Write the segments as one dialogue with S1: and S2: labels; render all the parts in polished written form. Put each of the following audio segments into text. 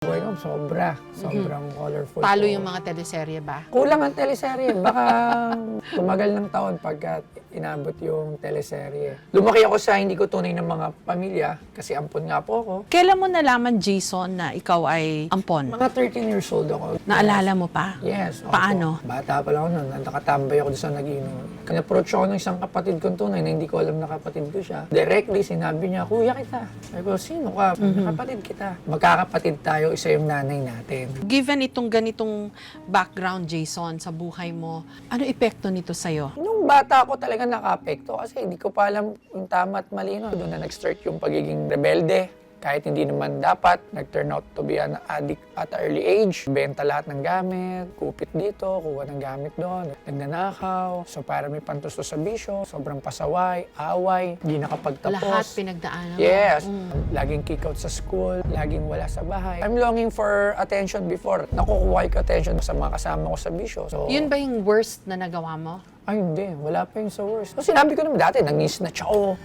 S1: Buhay ko, sobrang colorful.
S2: Talo
S1: ko.
S2: yung mga teleserye ba?
S1: Kulang ang teleserye. Baka tumagal ng taon pagka inabot yung teleserye. Lumaki ako sa hindi ko tunay ng mga pamilya kasi ampon nga po ako.
S2: Kailan mo nalaman, Jason, na ikaw ay ampon?
S1: Mga 13 years old ako.
S2: Naalala mo pa?
S1: Yes. Opo.
S2: Paano?
S1: Bata pa lang ako noon. Nakatambay ako doon sa nag-inom. Kanya-approach ako ng isang kapatid kong tunay na hindi ko alam na kapatid ko siya. Directly, sinabi niya, kuya kita. Sabi ko, sino ka? Kapatid kita. Magkakapatid tayo, isa yung nanay natin.
S2: Given itong ganitong background, Jason, sa buhay mo, ano epekto nito sa'yo?
S1: Nung bata ako talaga naka-apekto kasi hindi ko pa alam yung tama at mali. No? Doon na nag-start yung pagiging rebelde. Kahit hindi naman dapat, nag-turn out to be an addict at early age. Benta lahat ng gamit, kupit dito, kuha ng gamit doon, nagnanakaw. So para may pantusto sa bisyo, sobrang pasaway, away, hindi nakapagtapos.
S2: Lahat pinagdaanan mo.
S1: Yes. Laging kick out sa school, laging wala sa bahay. I'm longing for attention before. Nakukuha ko attention sa mga kasama ko sa bisyo. So,
S2: Yun ba yung worst na nagawa mo?
S1: ay, hindi. Wala pa yung sa worst. So, sinabi ko naman dati, nang-snatch ako.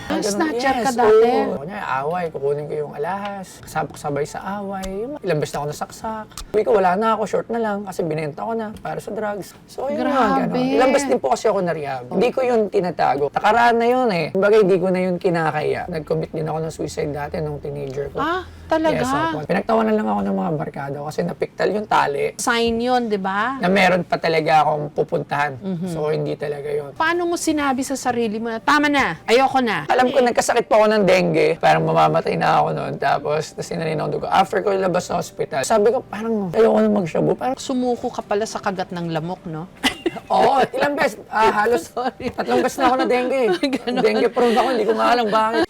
S2: Ah,
S1: Ganun.
S2: snatcher ka
S1: Yes,
S2: dati?
S1: oo. Kunyari, away, kukunin ko yung alahas. Sabay sa away. Ilang beses na ako nasaksak. Sabi ko, wala na ako, short na lang kasi binenta ko na para sa drugs. So, yun nga,
S2: Grabe.
S1: gano'n. Ilang beses din po kasi ako na-rehab. Hindi ko yun tinatago. Nakaraan na yun eh. Kumbaga, hindi ko na yun kinakaya. Nag-commit din ako ng suicide dati nung teenager ko.
S2: Ah, talaga?
S1: Yes, opo. Pinagtawanan lang ako ng mga barkada ko kasi napiktal yung tali
S2: Sign yun, di ba?
S1: na meron pa talaga akong pupuntahan. So, hindi talaga yun.
S2: Paano mo sinabi sa sarili mo na, tama na, ayoko na?
S1: Alam ko, nagkasakit pa ako ng dengue. Parang mamamatay na ako noon. Tapos, sinalin ako dugo. After ko labas sa hospital, sabi ko, parang ayoko na mag-shabu. Parang,
S2: Sumuko ka pala sa kagat ng lamok, no?
S1: oo, ilang beses. Halos tatlong beses na ako na dengue. Dengue prone ako, hindi ko nga alam bakit.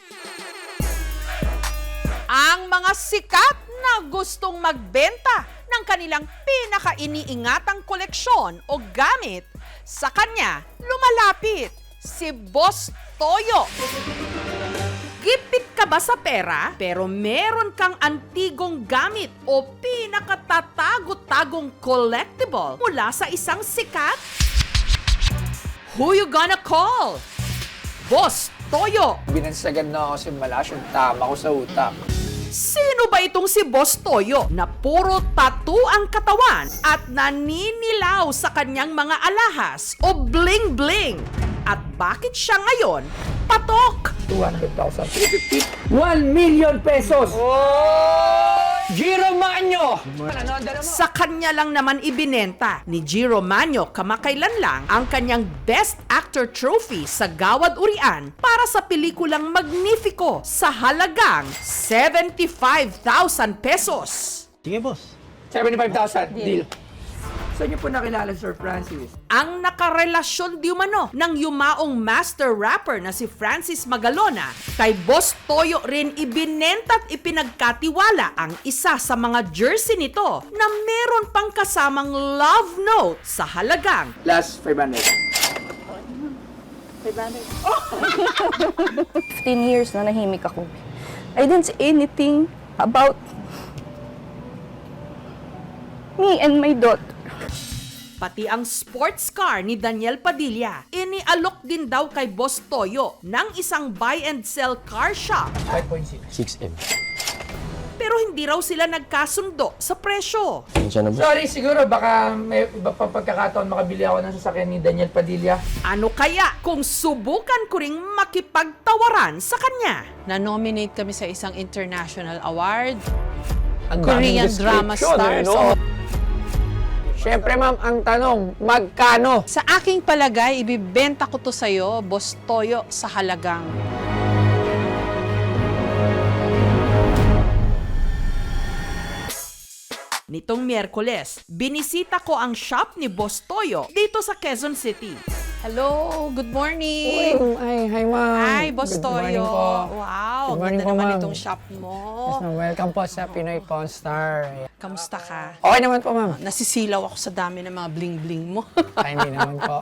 S2: Ang mga sikat na gustong magbenta ng kanilang pinaka-iniingatang koleksyon o gamit, sa kanya lumalapit si Boss Toyo. Gipit ka ba sa pera pero meron kang antigong gamit o pinakatatago-tagong collectible mula sa isang sikat? Who you gonna call? Boss Toyo.
S1: Binansagad na ako si Malash yung tama ko sa utak.
S2: Sino ba itong si Boss Toyo na puro tattoo ang katawan at naninilaw sa kanyang mga alahas o bling-bling? At bakit siya ngayon patok?
S1: 200,000. 1 million pesos! Giro Manyo!
S2: Sa kanya lang naman ibinenta ni Giro Manyo kamakailan lang ang kanyang Best Actor Trophy sa Gawad Urian para sa pelikulang Magnifico sa halagang 75,000 pesos.
S3: Sige, boss.
S1: 75,000. Deal. Saan niyo po nakilala, Sir Francis?
S2: Ang nakarelasyon di umano ng yumaong master rapper na si Francis Magalona, kay Boss Toyo rin ibinenta at ipinagkatiwala ang isa sa mga jersey nito na meron pang kasamang love note sa halagang
S1: Last 500.
S4: 15 years na nahimik ako. I didn't say anything about me and my daughter.
S2: pati ang sports car ni Daniel Padilla. Inialok din daw kay Boss Toyo ng isang buy and sell car shop.
S1: 5.6.
S3: 6M.
S2: Pero hindi raw sila nagkasundo sa presyo.
S3: Siya na, boss.
S1: Sorry, siguro baka may iba pa pagkakataon makabili ako ng sasakyan ni Daniel Padilla.
S2: Ano kaya kung subukan ko ring makipagtawaran sa kanya? Na-nominate kami sa isang international award.
S1: Ang
S2: Korean
S1: daming
S2: drama
S1: description,
S2: stars.
S1: no? Siyempre, ma'am, ang tanong, magkano?
S2: Sa aking palagay, ibibenta ko to sa'yo, Boss Toyo, sa halagang Nitong Miyerkules, binisita ko ang shop ni Boss Toyo dito sa Quezon City. Hello, good morning!
S1: Hi, ma'am.
S2: Hi, Boss
S1: Good morning
S2: Toyo.
S1: po.
S2: Wow,
S1: Good morning
S2: ganda
S1: po,
S2: naman
S1: ma'am.
S2: itong shop mo.
S1: Yes, ma'am. Welcome po sa Pinoy Pawn Star.
S2: Kamusta ka?
S1: Okay naman po, ma'am.
S2: Nasisilaw ako sa dami ng mga bling-bling mo.
S1: Ay, hindi naman po.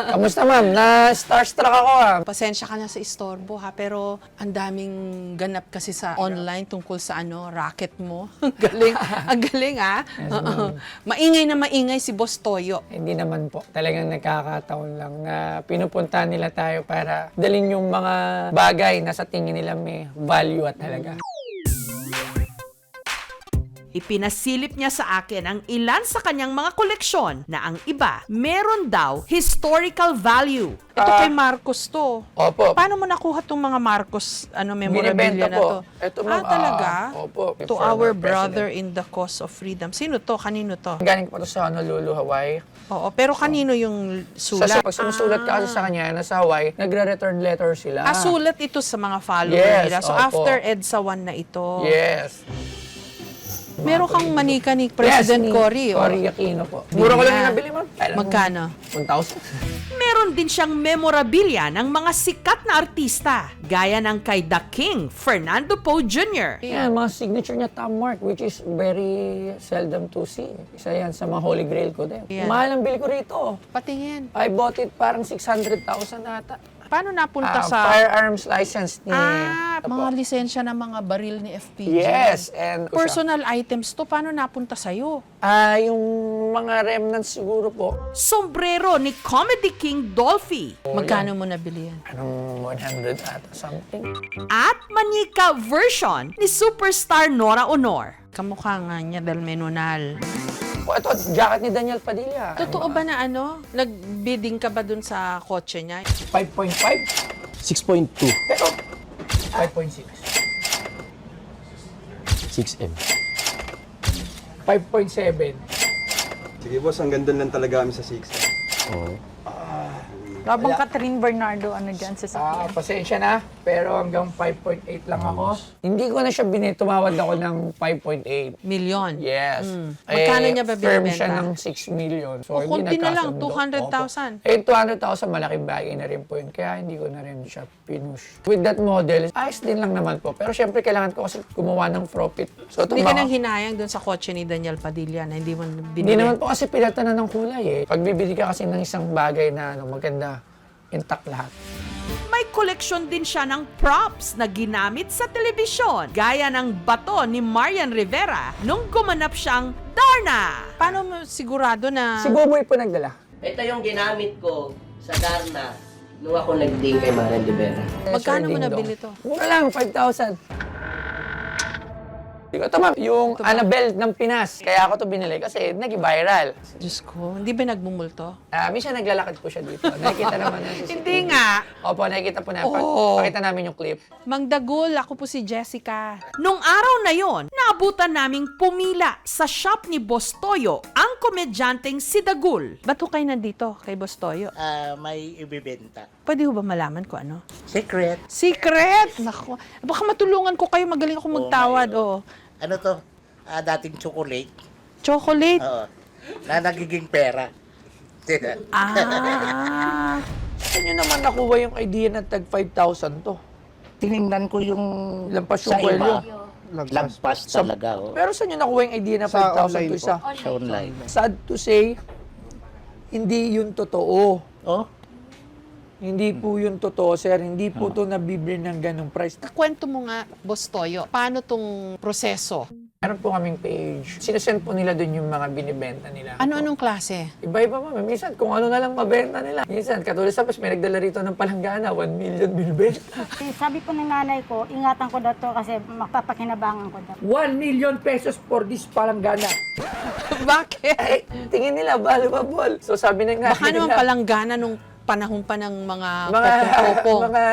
S1: Kamusta, ma'am? Na-starstruck ako, ah.
S2: Pasensya ka na sa istorbo ha, pero ang daming ganap kasi sa online tungkol sa racket mo. Ang galing, ang galing ha. Maingay na maingay si Boss Toyo.
S1: Hindi naman po. Talagang nakakataon lang na pinupuntahan nila tayo para dalhin yung mga bagay na sa tingin nila may value at talaga.
S2: Ipinasilip niya sa akin ang ilan sa kanyang mga koleksyon na ang iba meron daw historical value.
S3: Ito kay Marcos to.
S1: Opo.
S3: Paano mo nakuha tong mga Marcos memorabilia
S1: Binibenta
S3: na
S1: po.
S3: to?
S1: Ito, ma'am,
S3: Talaga?
S1: opo.
S3: To
S1: Former
S3: our
S1: president.
S3: brother in the cause of freedom. Sino to? Kanino to?
S1: Galing po to sa Honolulu, Hawaii.
S3: Oo, pero kanino yung sulat?
S1: Pag sumusulat ka kasi sa kanya, nasa Hawaii, nagre-return letter sila.
S3: Sulat ito sa mga follower
S1: Yes,
S3: nila. So
S1: opo.
S3: after EDSA 1 na ito.
S1: Yes.
S3: Meron kang manika ni President
S1: yes,
S3: Cory.
S1: Cory Aquino po. Mura ko lang yung nabili, ma'am. Kailan mo?
S3: Magkano?
S1: 1,000.
S2: Meron din siyang memorabilia ng mga sikat na artista, gaya ng kay The King, Fernando Poe Jr.
S1: Yan, mga signature niya, Tom Mark, which is very seldom to see. Isa yan sa mga holy grail ko din.
S3: Yan.
S1: Mahal ang bili ko rito.
S3: Patingin.
S1: I bought it parang 600,000 ata.
S3: Paano napunta sa...
S1: Firearms license ni... Ito po.
S3: mga lisensya ng mga baril ni FPJ.
S1: Yes, and...
S3: Personal items to, paano napunta sa'yo?
S1: Yung mga remnants siguro po.
S2: Sombrero ni Comedy King Dolphy.
S3: Magkano mo nabili yan?
S1: Anong 100 ata something.
S2: At manika version ni superstar Nora Honor.
S3: Kamukha nga niya dahil menunal.
S1: Ito, jacket ni Daniel Padilla.
S3: Totoo ba na nag-bidding ka ba dun sa kotse niya?
S1: 5.5?
S5: 6.2.
S1: Pero, 5.6.
S5: 6M.
S1: 5.7.
S6: Sige boss, ang ganda lang talaga kami sa 6.
S5: Oo.
S7: Labang Catherine Bernardo, dyan sa sakyan.
S1: Pasensya na, pero hanggang 5.8 lang ako. Hindi ko na siya tumawad ako ng 5.8.
S3: Milyon.
S1: Yes.
S3: Magkano niya ba
S1: firm
S3: binibenta?
S1: siya ng 6 million. So,
S3: O, konti na lang,
S1: nagkasundo.
S3: 200,000.
S1: Opo. 200,000, malaking bagay na rin po yun. Kaya hindi ko na rin siya pinush. With that model, ayos din lang naman po. Pero syempre, kailangan ko kasi gumawa ng profit. So,
S3: Hindi ka nang hinayang dun sa kotse ni Daniel Padilla na hindi mo binili.
S1: Hindi naman po kasi pinatanan ng kulay eh. Pag bibili ka kasi ng isang bagay na maganda, intact lahat.
S2: May koleksyon din siya ng props na ginamit sa telebisyon, gaya ng bato ni Marian Rivera nung gumanap siyang Darna.
S3: Paano mo sigurado na...
S1: Si Boboy po nagdala.
S8: Ito yung ginamit ko sa Darna nung ako nag-ding kay Marian Rivera.
S3: Magkano mo
S1: Sir Ding
S3: nabili
S1: Dong.
S3: to?
S1: Mura lang, 5,000. Ito ma'am, yung Annabelle ng Pinas. Kaya ako to binili kasi nag-viral.
S3: Diyos ko, hindi ba nagmumulto?
S1: Minsan naglalakad po siya dito. Nakikita naman ng CCTV.
S3: Hindi nga.
S1: Opo, nakikita po na.
S3: Oo.
S1: Pakita namin yung clip.
S3: Mang Dagul, ako po si Jessica.
S2: Nung araw na yon, naabutan naming pumila sa shop ni Boss Toyo ang komedyanteng si Dagul.
S3: Ba't ho kayo nandito kay Boss Toyo?
S8: May ibibenta.
S3: Pwede ho ba malaman ko ano?
S8: Secret.
S3: Secret! Naku, baka matulungan ko kayo, magaling ako magtawad. Oo.
S8: Ano to? Dating chocolate.
S3: Chocolate.
S8: Oo. Na nagiging pera.
S3: Ah.
S1: Saan nyo naman nakuha yung idea na tag 5,000 to?
S8: Tinignan ko yung
S1: Lampas yung
S8: sa
S1: kwelyo.
S8: iba. Lampas talaga. Oh.
S1: Pero saan nyo nakuha yung idea na 5,000 to isa?
S8: Sa online.
S1: Sad to say, hindi yun totoo.
S8: Oh?
S1: Hindi po yun totoo, sir. Hindi po to nabibili ng ganong price.
S3: Kwento mo nga, Boss Toyo, paano tong proseso?
S1: Meron po kaming page. Sinasend po nila dun yung mga binibenta nila.
S3: Ano-anong klase?
S1: Iba-iba ma'am. Minsan, kung ano na lang mabenta nila. Minsan, katulad sa may nagdala rito ng palanggana, 1 million binibenta.
S9: Sabi po ng nanay ko, ingatan ko daw to kasi magpapakinabangan ko daw.
S1: 1 million pesos for this palanggana.
S3: Bakit?
S1: Eh, tingin nila, valuable. So sabi na nga
S3: Baka naman
S1: nila,
S3: palanggana nung panahon pa ng mga
S1: mga,
S3: popong-popong.
S1: mga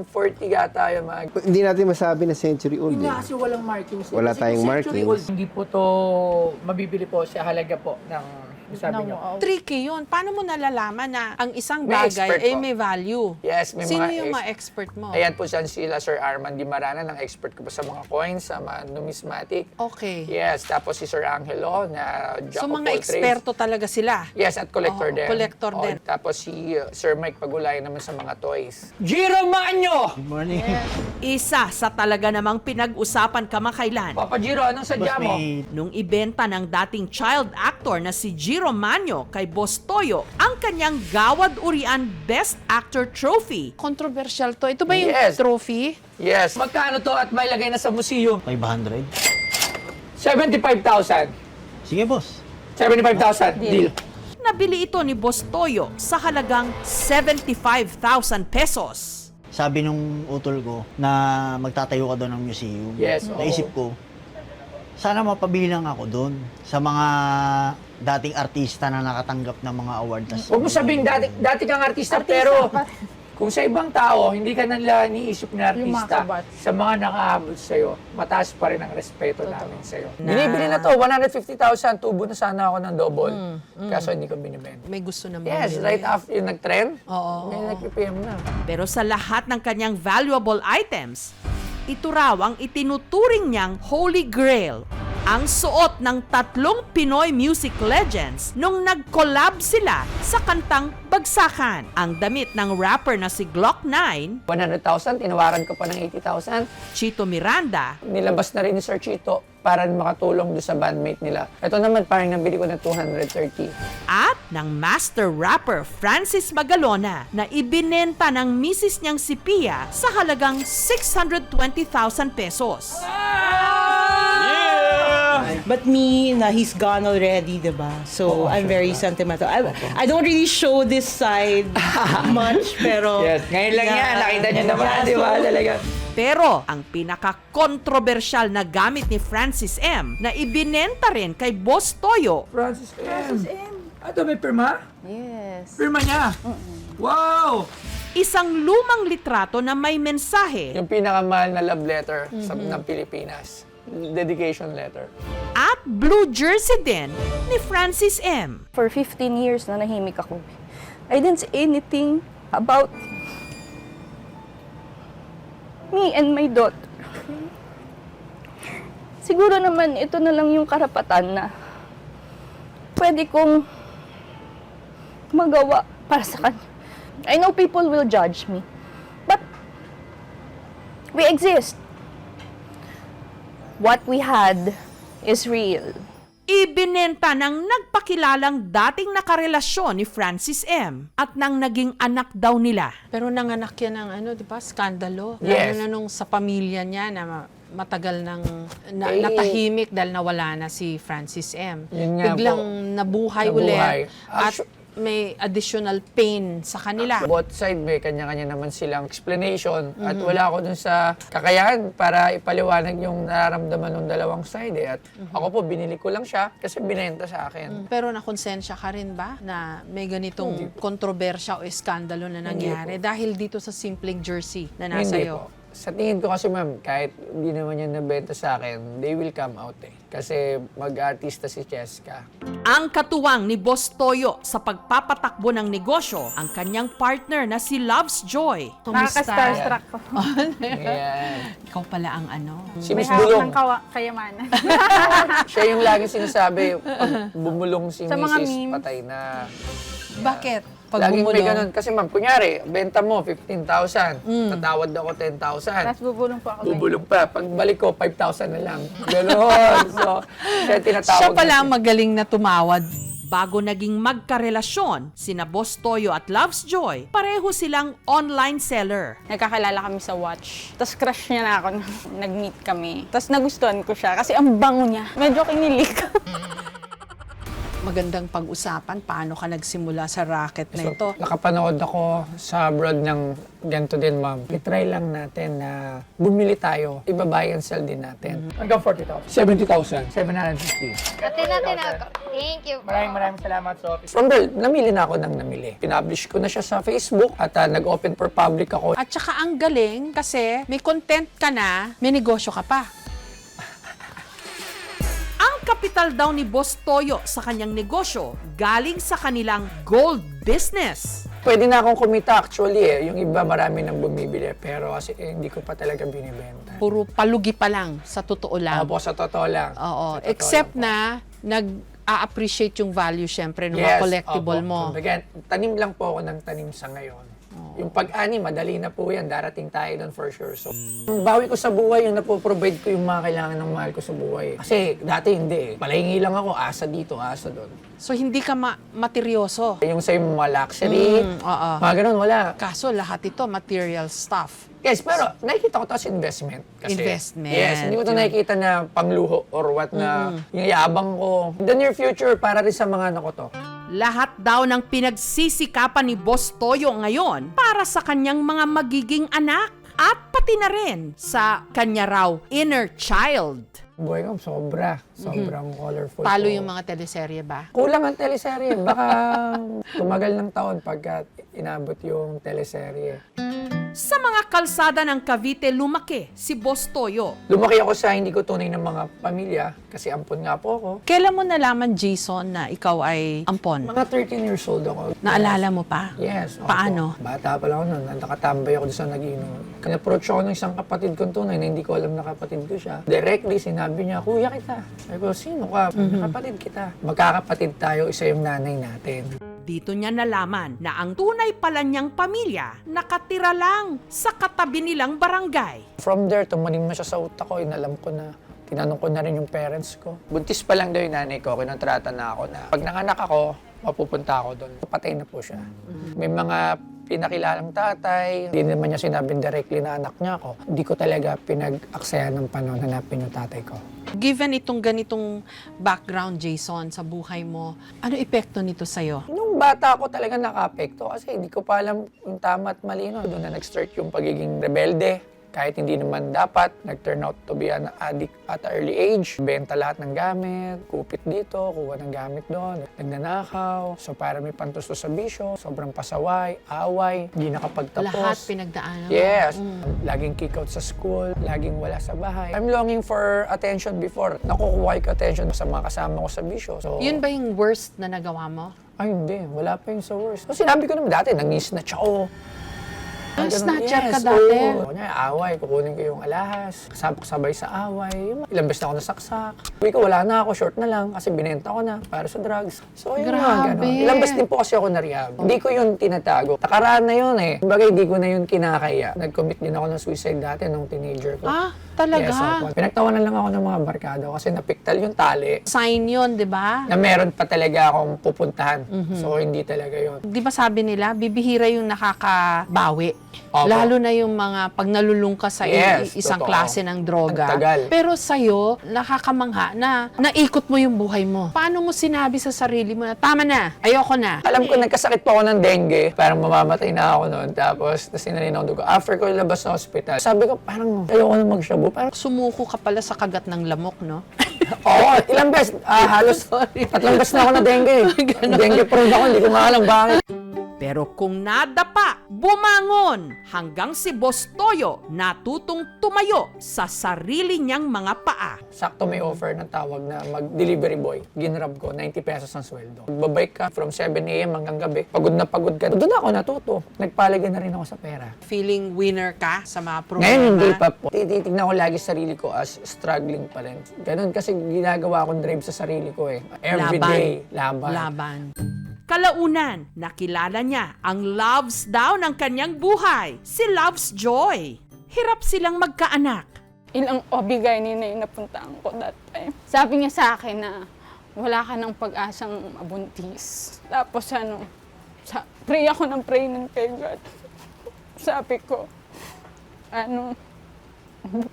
S1: 1940 gata yung mga...
S5: Hindi natin masabi na century old
S1: Yun
S5: eh.
S1: nga kasi walang markings.
S5: Wala
S1: Kasi
S5: tayong
S1: kung century
S5: markings.
S1: old, Hindi po to mabibili po sa halaga po ng sabi nyo.
S3: Tricky yun. Paano mo nalalaman na ang isang
S1: May
S3: bagay
S1: expert
S3: ay
S1: po.
S3: may value?
S1: Yes, may
S3: Sino
S1: mga
S3: yung mga expert mo?
S1: Ayan po siya sila Sir Arman Di Marana, ng expert ko po sa mga coins, sa mga numismatic.
S3: Okay.
S1: Yes, tapos si Sir Angelo na Jack
S3: So
S1: of
S3: mga
S1: all
S3: eksperto talaga sila.
S1: trades. Yes, at collector
S3: Oo,
S1: din.
S3: collector
S1: Oo,
S3: din.
S1: Tapos si Sir Mike Pagulay naman sa mga toys. Giro Manyo!
S2: Isa sa talaga namang pinag-usapan kamakailan.
S1: Papa Giro, anong sadya mo?
S2: Nung ibenta ng dating child actor na si Giro Manyo kay Boss Toyo ang kanyang Gawad Urian Best Actor Trophy.
S3: Controversial to. Ito ba yung
S1: Yes.
S3: trophy?
S1: Yes. Magkano to at may lagay na sa museum?
S10: 500?
S1: 75,000.
S10: Sige, boss.
S1: 75,000. Deal.
S2: Nabili ito ni Boss Toyo sa halagang 75,000 pesos.
S10: Sabi nung utol ko na magtatayo ka doon ng museum.
S1: Yes, oo.
S10: Naisip ko, Sana mapabilang ako doon sa mga dating artista na nakatanggap ng mga award.
S1: Huwag mo sabihin, dati kang artista, pero kung sa ibang tao, hindi ka nila iniisip na
S3: Yung mga
S1: artista,
S3: kabat.
S1: sa mga nakahabol sa'yo, mataas pa rin ang respeto namin sa'yo. Binibili na to, 150,000, tubo na sana ako ng double. Kaso hindi ko binibenta.
S2: May gusto naman.
S1: Yes,
S2: bumili.
S1: right after yung nag-trend,
S2: Oo.
S1: may nag-PPM na.
S2: Pero sa lahat ng kanyang valuable items, ito raw ang itinuturing niyang Holy Grail. Ang suot ng 3 Pinoy music legends nung nag-collab sila sa kantang Bagsakan. Ang damit ng rapper na si Glock 9,
S1: 100,000, tinawaran ko pa ng 80,000.
S2: Chito Miranda,
S1: Nilabas na rin ni Sir Chito para makatulong doon sa bandmate nila. Ito naman parang nabili ko ng 230.
S2: at ng master rapper Francis Magalona na ibinenta ng misis niyang si Pia sa halagang 620,000 pesos.
S11: But me, na he's gone already, diba? So, I'm very sentimental. I don't really show this side much, pero...
S1: Yes, ngayon lang yan. Nakita niyo naman, di ba? Talaga.
S2: Pero ang pinaka-kontrobersyal na gamit ni Francis M. na ibinenta rin kay Boss Toyo,
S1: Francis M. Ito may pirma?
S4: Yes.
S1: Pirma niya? Wow!
S2: isang lumang litrato na may mensahe
S1: Yung pinakamahal na love letter ng Pilipinas. Dedication letter.
S2: at blue jersey din ni Francis M.
S4: For 15 years na nahimik ako. I didn't say anything about me and my daughter. Siguro naman ito na lang yung karapatan na pwede kong magawa para sa kanya. I know people will judge me, but we exist. What we had is real.
S2: Ibinenta ng nagpakilalang dating nakarelasyon ni Francis M. at nang naging anak daw nila.
S3: Pero nanganak yan ng ano, di ba? Skandalo.
S1: Yes.
S3: Lalo na nung sa pamilya niya na matagal nang
S1: Eh,
S3: natahimik dahil nawala na si Francis M.
S1: Yun nga
S3: Biglang
S1: po.
S3: nabuhay
S1: Nabuhay.
S3: ulit. At may additional pain sa kanila.
S1: Both side may kanya-kanya naman silang explanation at wala ako dun sa kakayahan para ipaliwanag yung nararamdaman ng dalawang side At ako po, binili ko lang siya kasi binenta sa akin.
S3: Pero nakonsensya ka rin ba na may ganitong kontrobersya o eskandalo na nangyari dahil dito sa simpleng jersey na nasa
S1: Hindi
S3: iyo?
S1: po. Sa tingin ko kasi ma'am, kahit hindi naman yan nabenta sa akin, they will come out Kasi mag-artista si Cheska.
S2: Ang katuwang ni Boss Toyo sa pagpapatakbo ng negosyo, ang kanyang partner na si Loves Joy.
S7: Nakaka-starstruck ko.
S1: Ayan.
S2: Ikaw pala ang ano.
S1: Si
S7: May
S1: Miss
S7: hawak
S1: Bulong.
S7: ng kayamanan.
S1: Siya yung lagi sinasabi, pag bumulong si
S7: Sa mga
S1: Mrs.
S7: memes.
S1: patay na.
S3: Bakit? Pag
S1: Laging may
S3: bumulong?
S1: ganun. Kasi ma'am, kunyari, benta mo 15,000. Tatawad ako 10,000.
S7: Tapos bubulong po ako.
S1: Bubulong pa. Pagbalik ko, 5,000 na lang. Ganon. So, siya tinatawag.
S3: Siya pala
S1: na-
S3: ang magaling na tumawad.
S2: Bago naging magkarelasyon, sina Boss Toyo at Loves Joy, pareho silang online seller.
S7: Nagkakilala kami sa watch. Tapos crush niya na ako. Nag-meet kami. Tapos nagustuhan ko siya kasi ang bango niya. Medyo kinilig.
S3: Magandang pag-usapan paano ka nagsimula sa racket na ito.
S1: Nakapanood ako sa abroad ng ganito din, ma'am. I-try lang natin na bumili tayo. Iba-buy and sell din natin. Hanggang 40,000. 70,000. 750.
S12: Ate natin ako. Thank you.
S1: Maraming salamat, Sophie. From there, namili na ako ng namili. Pinablish ko na siya sa Facebook at nag-open for public ako.
S3: At saka ang galing kasi may content ka na, may negosyo ka pa.
S2: Ang kapital daw ni Boss Toyo sa kanyang negosyo galing sa kanilang gold business.
S1: Pwede na akong kumita actually Yung iba marami nang bumibili pero kasi hindi ko pa talaga binibenta.
S3: Puro palugi pa lang, sa totoo lang.
S1: Opo, sa totoo lang.
S3: Oo.
S1: Sa totoo
S3: Except
S1: lang po.
S3: na nag-a-appreciate yung value syempre ng mga collectible
S1: opo.
S3: mo.
S1: Kumbaga, tanim lang po ako ng tanim sa ngayon. Yung pag-ani, madali na po yan. Darating tayo doon for sure. So, ang bawi ko sa buhay, yung napoprovide ko yung mga kailangan ng mahal ko sa buhay. Kasi dati hindi Palahingi lang ako, asa dito, asa doon.
S3: So hindi ka materyoso.
S1: Yung sa mga luxury,
S3: Oo.
S1: mga ganun, wala.
S3: Kaso lahat ito material stuff.
S1: Yes, pero nakikita ko to as investment. Kasi,
S3: Investment.
S1: Yes, hindi ko to nakikita na pangluho or what na yung yabang ko. In the near future, para rin sa mga anak ko to.
S2: Lahat daw ng pinagsisikapan ni Boss Toyo ngayon para sa kanyang mga magiging anak at pati na rin sa kanya raw inner child.
S1: Buhay ko, sobrang colorful.
S3: Talo
S1: ko.
S3: yung mga teleserye ba?
S1: Kulang ang teleserye. Baka tumagal ng taon pagka inabot yung teleserye.
S2: Sa mga kalsada ng Cavite lumaki si Boss Toyo.
S1: Lumaki ako sa hindi ko tunay ng mga pamilya kasi ampon nga po ako.
S3: Kailan mo nalaman, Jason, na ikaw ay ampon?
S1: Mga 13 years old ako.
S3: Naalala mo pa?
S1: Yes. opo.
S3: Paano?
S1: Bata pa lang ako noon. Nakatambay ako doon sa Nag-Inom. Kan-approach ako ng isang kapatid kong tunay na hindi ko alam na kapatid ko siya. Directly, sinabi niya, kuya kita. Sabi ko, sino ka? Kapatid kita. Magkakapatid tayo, isa yung nanay natin.
S2: Dito niya nalaman na ang tunay pala niyang pamilya nakatira lang sa katabi nilang barangay.
S1: From there, tumanim na siya sa utak ko. Inalam ko na, tinanong ko na rin yung parents ko. Buntis pa lang daw yung nanay ko, kinontrata na ako na pag nanganak ako, mapupunta ako doon. Patay na po siya. May mga pinakilalang tatay, hindi naman niya sinabing directly na anak niya ako. Hindi ko talaga pinag-aksaya ng panahon hanapin yung tatay ko.
S3: Given itong ganitong background, Jason, sa buhay mo, ano epekto nito sa'yo?
S1: Nung bata ako talaga naka-apekto kasi hindi ko pa alam yung tama at mali. No? Doon na nag-start yung pagiging rebelde. Kahit hindi naman dapat, nag-turn out to be an addict at an early age. Benta lahat ng gamit, kupit dito, kuha ng gamit doon, nagnanakaw. So para may pantusto sa bisyo, sobrang pasaway, away, hindi nakapagtapos.
S3: Lahat pinagdaanan mo.
S1: Yes. Laging kick out sa school, laging wala sa bahay. I'm longing for attention before. Nakukuha ko attention sa mga kasama ko sa bisyo. So,
S3: Yun ba yung worst na nagawa mo?
S1: ay, hindi. Wala pa yung sa worst. So, sinabi ko naman dati, nang-snatch ako.
S3: Snatcher ka dati?
S1: Oo. Away, kukunin ko yung alahas. Sabay sa away. Ilang beses na ako nasaksak. Uwi ko, wala na ako. Short na lang kasi binenta ko na para sa drugs. So, yun
S3: Grabe.
S1: nga, gano'n. Ilang beses din po kasi ako na-rehab. Hindi ko yun tinatago. Takaraan na yun eh. Kumbaga, hindi ko na yun kinakaya. Nag-commit din ako ng suicide dati nung teenager ko.
S3: Ah, talaga?
S1: Yes, opo. Pinagtawanan lang ako ng mga barkada ko kasi napiktal yung tali
S3: Sign yun, di ba?
S1: na meron pa talaga akong pupuntahan. So, hindi talaga yun.
S3: Di ba sabi nila, bibihira yung nakakabawi.
S1: Opo.
S3: Lalo na yung mga pag nalulung ka sa
S1: Yes,
S3: isang
S1: totoo.
S3: klase ng droga.
S1: Ang tagal.
S3: Pero sa'yo, nakakamangha na naikot mo yung buhay mo. Paano mo sinabi sa sarili mo na, tama na, ayoko na?
S1: Alam ko, nagkasakit po ako ng dengue. Parang mamamatay na ako noon. Tapos, sinalin ako dugo. After ko labas sa hospital, sabi ko, parang ayoko na magshabu. Parang,
S3: Sumuko ka pala sa kagat ng lamok, no?
S1: oo, ilang beses. Halos 3 beses na ako na dengue. Dengue prone ako, hindi ko nga alam bakit.
S2: Pero kung nadapa, bumangon hanggang si Boss Toyo natutong tumayo sa sarili niyang mga paa.
S1: Sakto may offer ng tawag na mag-delivery boy. Ginrab ko, 90 pesos ang sweldo. Magbabike ka from 7 a.m. hanggang gabi. Pagod na pagod ka. Doon ako natuto. Nagpalagay na rin ako sa pera.
S3: Feeling winner ka sa mga programa?
S1: Ngayon hindi pa po. Titignan ko lagi sarili ko as struggling pa rin. Ganun kasi ginagawa akong drive sa sarili ko eh. Every day, laban.
S3: Laban.
S2: Kalaunan, nakilala niya ang loves daw ng kanyang buhay, si Loves Joy. Hirap silang magkaanak.
S7: Ilang obigay na yung napuntaan ko that time. Sabi niya sa akin na wala ka ng pag-asang mabuntis. Tapos pray ako ng pray ng kay God. Sabi ko,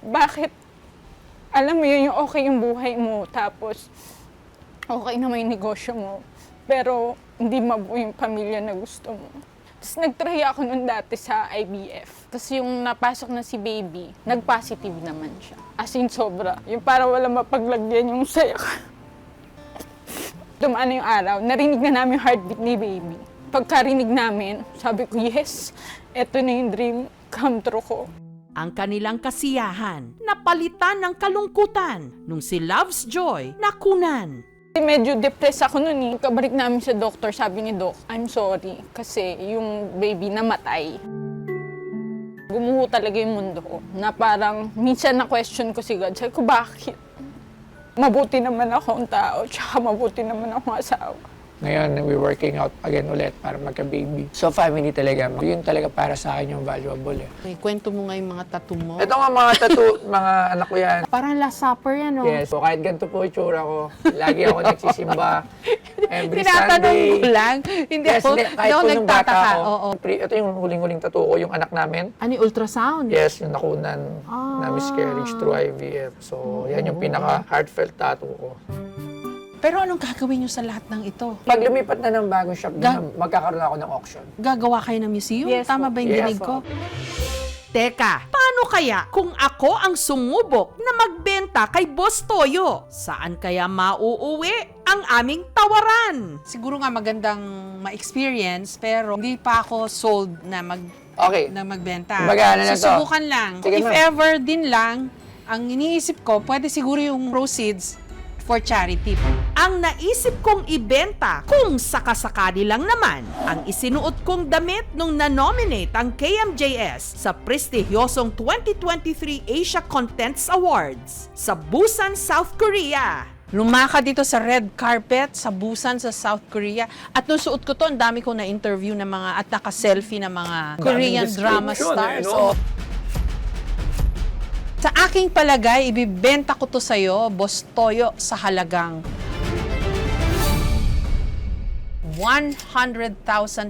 S7: bakit? Alam mo yun, yung okay yung buhay mo, tapos okay naman yung negosyo mo, pero hindi mabuo yung pamilya na gusto mo. Tapos nag-try ako nun dati sa IVF. Tapos yung napasok na si baby, nag-positive naman siya. As in sobra. Yung para wala mapaglagyan yung saya ka. Dumaan na yung araw, narinig na namin yung heartbeat ni baby. Pagkarinig namin, sabi ko, yes, eto na yung dream come true ko.
S2: Ang kanilang kasiyahan napalitan ng kalungkutan nung si Loves Joy nakunan.
S7: Medyo depressed ako noon eh. Kabalik namin sa doktor, sabi ni Doc, I'm sorry kasi yung baby namatay. Gumuho talaga yung mundo ko na parang minsan na-question ko si God. Sabi ko, bakit? Mabuti naman akong tao, tsaka mabuti naman akong asawa.
S1: Ngayon, we're working out again ulit para magka-baby. So, family talaga. Yun talaga para sa akin yung valuable eh.
S3: Okay, kwento mo nga yung mga tattoo mo.
S1: Ito nga mga tattoo, mga anak ko yan.
S3: Parang Last Supper yan, no?
S1: Yes, so kahit ganito po itsura ko, lagi ako nagsisimba. Every
S3: Tinatanong
S1: Sunday.
S3: ko lang. Hindi
S1: Yes,
S3: ako,
S1: kahit
S3: hindi ako
S1: po nung bata
S3: nagtataka.
S1: ako.
S3: Oo.
S1: Ito yung huling-huling tattoo ko, yung anak namin.
S3: Ano, ultrasound?
S1: Yes, yung nakunan na miscarriage through IVF. So, yan yung pinaka-heartfelt tattoo ko.
S3: Pero anong gagawin nyo sa lahat ng ito?
S1: Pag lumipat na ng bagong shop, magkakaroon ako ng auction.
S3: Gagawa kayo ng museum?
S1: Yes,
S3: Tama
S1: po.
S3: ba yung
S1: Yes,
S3: dinig
S1: po.
S3: ko?
S2: Teka, paano Paano kaya kung ako ang sumubok na magbenta kay Boss Toyo? Saan kaya mauuwi ang aming tawaran?
S3: Siguro nga magandang ma-experience, pero hindi pa ako sold na
S1: Okay.
S3: magbenta.
S1: Kumbaga, ano na to?
S3: Susubukan lang.
S1: Sige,
S3: If
S1: ma'am.
S3: ever din lang, ang iniisip ko, pwede siguro yung proceeds for charity.
S2: Ang naisip kong ibenta kung sakasakali lang naman ang isinuot kong damit nung na-nominate ang KMJS sa prestigyosong 2023 Asia Contents Awards sa Busan, South Korea.
S3: Lumaka dito sa red carpet sa Busan sa South Korea. At nung suot ko to, ang dami kong na-interview na mga at naka-selfie na mga Korean drama stars.
S1: no?
S3: Sa aking palagay, ibibenta ko to sa'yo, Boss Toyo, sa halagang 100,000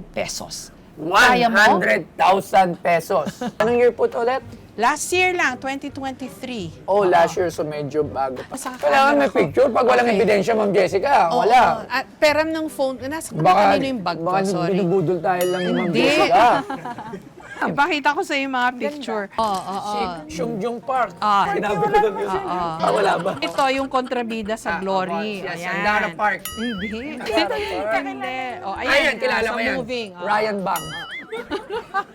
S3: pesos. Kaya mo?
S1: 100,000 pesos. Anong year po to ulit?
S3: Last year lang, 2023.
S1: Oh, last year, so medyo bago pa.
S3: Sa
S1: Kailangan may
S3: camera ko.
S1: picture. Pag walang
S3: Okay.
S1: ebidensya, Ma'am Jessica,
S3: Oo,
S1: wala.
S3: oo. At peram ng phone, nasa
S1: Baka,
S3: kanino yung bag ko,
S1: baka
S3: sorry.
S1: binubudol tayo lang ni Ma'am
S3: Hindi.
S1: Jessica.
S3: Ipakita ko sa yung mga picture. Oo.
S1: Si Seongjong Park.
S3: Ah.
S1: Sinabi ko na music. Wala ba?
S3: Ito yung kontrabida sa Glory.
S1: Yes,
S3: Ayan.
S1: Sandara Park.
S3: Hindi.
S1: Sandara Park.
S3: Hindi. Oh,
S1: Ayan, kilala
S3: sa
S1: ko yan.
S3: moving.
S1: Ryan Bang.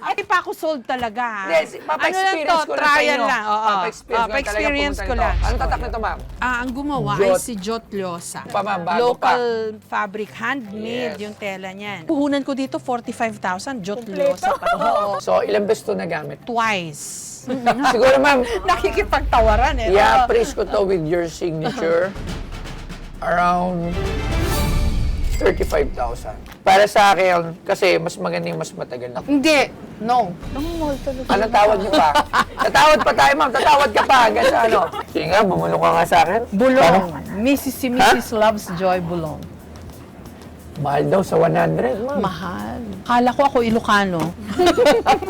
S3: Ay, pa ako sold talaga. ha?
S1: Yes,
S3: ano
S1: papa-experience
S3: lang to?
S1: ko lang sa
S3: Trial
S1: inyo.
S3: lang. Oo.
S1: Pa-experience
S3: ko lang.
S1: Anong tatak nito, ma'am?
S3: Ang gumawa
S1: Jot.
S3: ay si Jot Lyosa.
S1: Pa, ma'am, bago
S3: Local fabric, handmade
S1: Yes.
S3: yung tela niyan. Puhunan ko dito 45,000, Jot Lyosa pa. Oo.
S1: So, ilang beses to nagamit?
S3: Twice.
S1: Siguro, ma'am,
S3: Nakikipagtawaran eh.
S1: i-appraise ko to with your signature around 35,000. Para sa akin, kasi mas maganda yung mas matagal na.
S3: Hindi. No.
S1: Anong tawad niyo pa? Tatawad pa tayo, ma'am. Tatawad ka pa. Hanggang sa ano? Sige nga, bumulong ka nga sa akin.
S3: Bulong. Mrs. Loves Joy Bulong.
S1: Mahal daw sa 100, ma'am.
S3: Mahal. Kala ko ako Ilocano.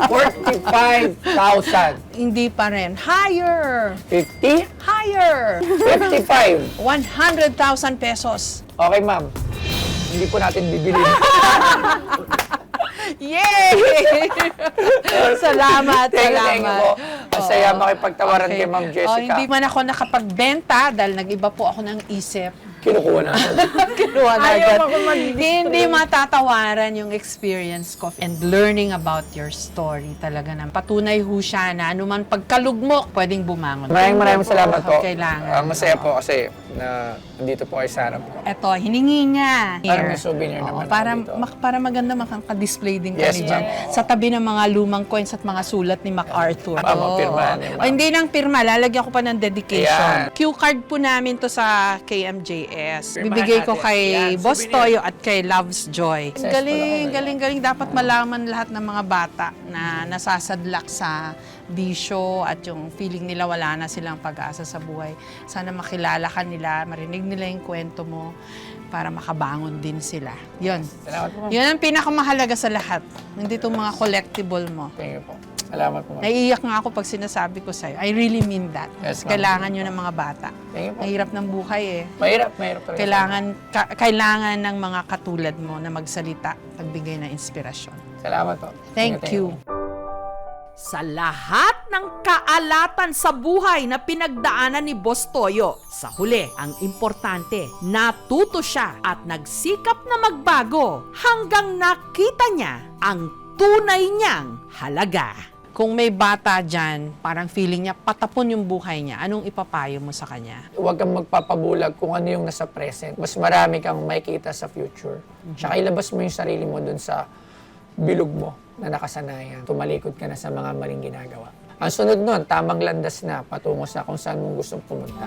S1: 45,000.
S3: Hindi pa rin. Higher.
S1: 50?
S3: Higher.
S1: 55.
S3: 100,000 pesos.
S1: Okay, ma'am. Hindi po natin bibili.
S3: Yay! Salamat,
S1: Thank you po. Masaya makipagtawaran kay Ma'am Jessica.
S3: Hindi man ako nakapagbenta dahil nag-iba po ako ng isip.
S1: Kinukuha natin.
S3: Kinuha na agad. Hindi matatawaran yung experience ko and learning about your story talaga na patunay ho siya na anuman pagkalugmok, pwedeng bumangon.
S1: Maraming salamat po.
S3: Kailangan.
S1: Masaya po kasi na nandito po kayo sa harap ko.
S3: Eto, hiningi niya.
S1: Parang may souvenir naman
S3: para,
S1: ako dito.
S3: para maganda makaka-display din
S1: Yes,
S3: kami dyan.
S1: ma'am.
S3: Sa tabi ng mga lumang coins at mga sulat ni MacArthur.
S1: Ma'am, pirmahan niyo, ma'am.
S3: Hindi nang pirma, lalagyan ko pa ng dedication.
S1: Ayan.
S3: Cue card po namin to sa KMJS.
S1: Pirmahan
S3: Bibigay ko
S1: natin.
S3: kay
S1: Ayan,
S3: Boss
S1: souvenir.
S3: Toyo at kay Loves Joy.
S1: Successful
S3: Galing,
S1: ako,
S3: galing. Dapat malaman lahat ng mga bata na nasasadlak sa bisyo at yung feeling nila wala na silang pag-asa sa buhay. Sana makilala ka nila, marinig nila yung kwento mo para makabangon din sila. Yun.
S1: Salamat po, ma'am.
S3: Yun ang pinakamahalaga sa lahat. Hindi itong mga collectible mo.
S1: Thank you po. Salamat po, ma'am.
S3: Naiiyak nga ako pag sinasabi ko sa'yo. I really mean that.
S1: Yes, ma'am.
S3: Kailangan yun ng mga bata.
S1: Thank you po.
S3: Mahirap ng buhay eh.
S1: Mahirap talaga.
S3: Kailangan ng mga katulad mo na magsalita, pagbigay ng inspirasyon.
S1: Salamat po.
S3: Thank you.
S2: Sa lahat ng kaalatan sa buhay na pinagdaanan ni Boss Toyo, sa huli, ang importante, natuto siya at nagsikap na magbago hanggang nakita niya ang tunay niyang halaga.
S3: Kung may bata dyan, parang feeling niya patapon yung buhay niya, anong ipapayo mo sa kanya?
S1: Huwag kang magpapabulag kung ano yung nasa present. Mas marami kang makikita sa future. Tsaka ilabas mo yung sarili mo dun sa bilog mo na nakasanayan. Tumalikod ka na sa mga maling ginagawa. Ang sunod nun, tamang landas na patungo sa kung saan mo gustong pumunta.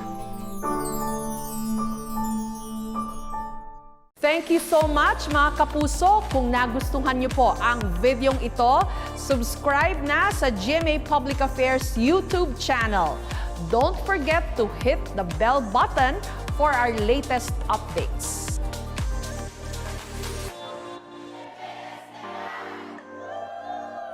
S2: Thank you so much mga kapuso. Kung nagustuhan niyo po ang videong ito, subscribe na sa GMA Public Affairs YouTube channel. Don't forget to hit the bell button for our latest updates.